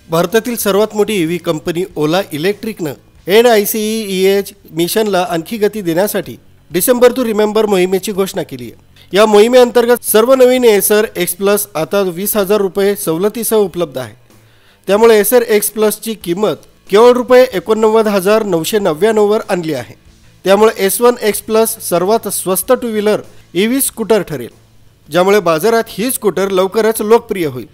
भारतातील सर्वात मोठी ईव्ही कंपनी ओला इलेक्ट्रिकनं NICEEH मिशनला आणखी गती देण्यासाठी डिसेंबर टू रिमेंबर मोहिमेची घोषणा केली आहे। या मोहिमेअंतर्गत सर्व नवीन एसर एक्स प्लस आता 20,000 रुपये सवलतीसह उपलब्ध आहे। त्यामुळे एसर एक्स प्लसची किंमत केवळ रुपये 89,999 वर आणली आहे। त्यामुळे S1 एक्स प्लस सर्वात स्वस्त टू व्हीलर ईव्ही स्कूटर ठरेल, ज्यामुळे बाजारात ही स्कूटर लवकरच लोकप्रिय होईल।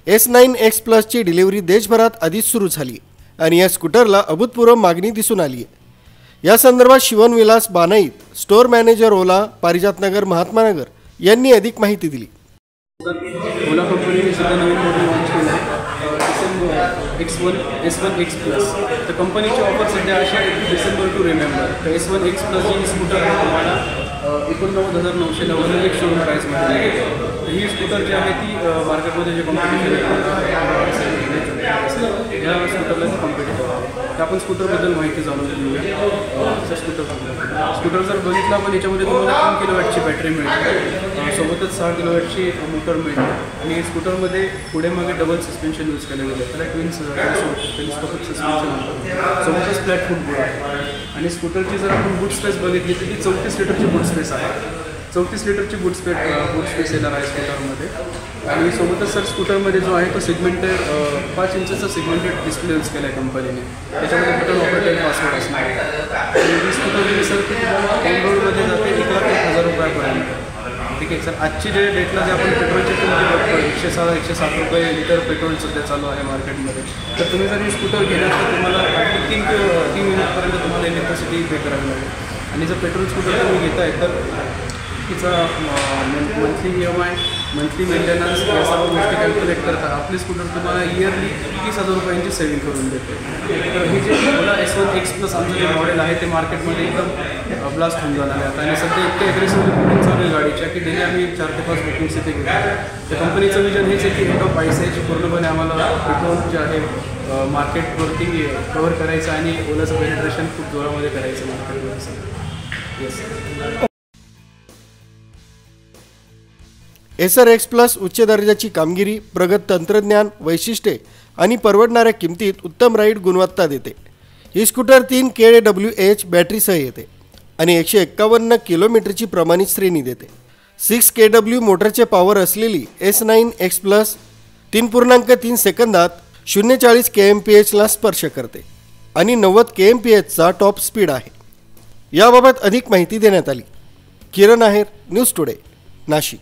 S9 एक्स प्लसची डिलिव्हरी देशभरात आधीच सुरू झाली आणि या स्कूटरला अभूतपूर्व मागणी दिसून आली आहे। या संदर्भात शिवनविलास बानाईत, स्टोर मॅनेजर ओला, पारिजातनगर, महात्मानगर यांनी अधिक माहिती दिली। ओला कंपनीने सुद्धा नवीन मॉडेल लॉन्च केलं आहे S1 एक्स प्लस। तर कंपनीची ऑफर सध्या अशी आहे की डिसेंबर टू रिमेंबर तर S1 एक्स प्लस ही स्कूटर आहे तुम्हाला 89,999 शोरूम प्राईसमध्ये मिळेल। तर ही स्कूटर जी आहे ती मार्केटमध्ये जे कॉम्पिटिशन आहे ह्या स्कूटरला कॉम्पिटिटिव्ह आहे। तर आपण स्कूटरबद्दल माहिती जाणून घेऊया। स्कूटर जर बघितला आपण याच्यामध्ये तुम्हाला 3 किलोवॅटची बॅटरी मिळते, सोबतच 6 किलोवॅटची मोटर मिळते आणि स्कूटरमध्ये पुढे मागे डबल सस्पेन्शन यूज केलं गेलं त्याला ट्विन्स टेलिस्कोपिक सस्पेन्शन म्हणतात, सोबतच फ्लॅट फूट बोर्ड आहे। आणि स्कूटरची जर आपण बूट स्पेस बघितली तर ती 34 लिटरची बूट स्पेस आहे। 34 लिटरची बूट स्पेस येणार आहे स्कूटरमध्ये। आणि सोबतच सर स्कूटरमध्ये जो आहे तो सेगमेंटेड 5 इंचचा सेगमेंटेड डिस्प्ले यूज केला आहे कंपनीने। त्याच्यामध्ये बटन ऑपरेटेड पासवर्ड असणार आहे। आणि ही स्कूटर जी सर ती ऑन रोडमध्ये जाते 1,01,000 रुपयापर्यंत। ठीक आहे सर, आजची जे डेटला जे आपण पेट्रोलची किंमत बघतो 106-107 रुपये लिटर पेट्रोल सध्या चालू आहे मार्केटमध्ये। तर तुम्ही जर ही स्कूटर घेणार तर तुम्हाला 3 मिनिटपर्यंत तुम्हाला इलेक्ट्रिसिटी पे करावी लागेल। आणि जर पेट्रोल स्कूटर तुम्ही घेताय तर तिचा मंथली EMI, मंथली मेंटेनन्स या सर्व गोष्टी कॅल्क्युलेट करता आपली स्कूटर तुम्हाला इयरली 30,000 रुपयांची सेविंग करून देते। तर हे जे ओला S1 एक्स प्लस आमचं जे मॉडेल आहे ते मार्केटमध्ये एकदम ब्लास्ट होऊन जाणार आहे आणि सध्या इतके ॲग्रेसिव्हली बुकिंग चालू आहे गाडीच्या की डेली आम्ही 4 ते 5 बुकिंग्स इथे घेतो। तर कंपनीचं विजन हेच आहे की हेड ऑफ प्राइस पूर्णपणे आम्हाला पेट्रोल जे आहे मार्केटवरती कव्हर करायचं आणि ओलाचं पेनिट्रेशन खूप जोरामध्ये करायचं मार्केटमध्ये। येस एसर एक्स प्लस उच्च दर्जाची कामगिरी, प्रगत तंत्रज्ञान, वैशिष्ट्ये आणि परवडणाऱ्या किमतीत उत्तम राईड गुणवत्ता देते। ही स्कूटर 3 kWh बॅटरीसह येते आणि 151 किलोमीटरची प्रमाणित श्रेणी देते। 6 kW मोटरचे पॉवर असलेली S9 एक्स प्लस 3.3 सेकंदात 0-40 kmph ला स्पर्श करते आणि 90 kmph चा टॉप स्पीड आहे। याबाबत अधिक माहिती देण्यात आली। किरण आहेर, न्यूज टुडे, नाशिक।